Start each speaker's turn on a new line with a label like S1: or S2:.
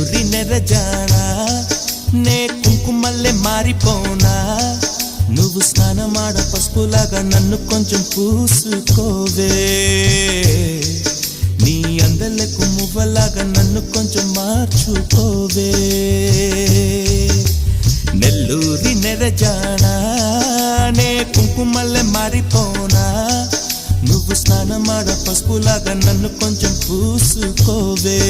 S1: నెల్లూరి నెరజానా నే కుంకుమల్లే మారిపోనా నువ్వు స్నానమాడ పసుపులాగా నన్ను కొంచెం పూసుకోవే నీ అందలకు మువ్వలాగా నన్ను కొంచెం మార్చుకోవే నెల్లూరి నెరజానా నే కుంకుమల్లే మారిపోనా నువ్వు స్నానమాడ పసుపులాగా నన్ను కొంచెం పూసుకోవే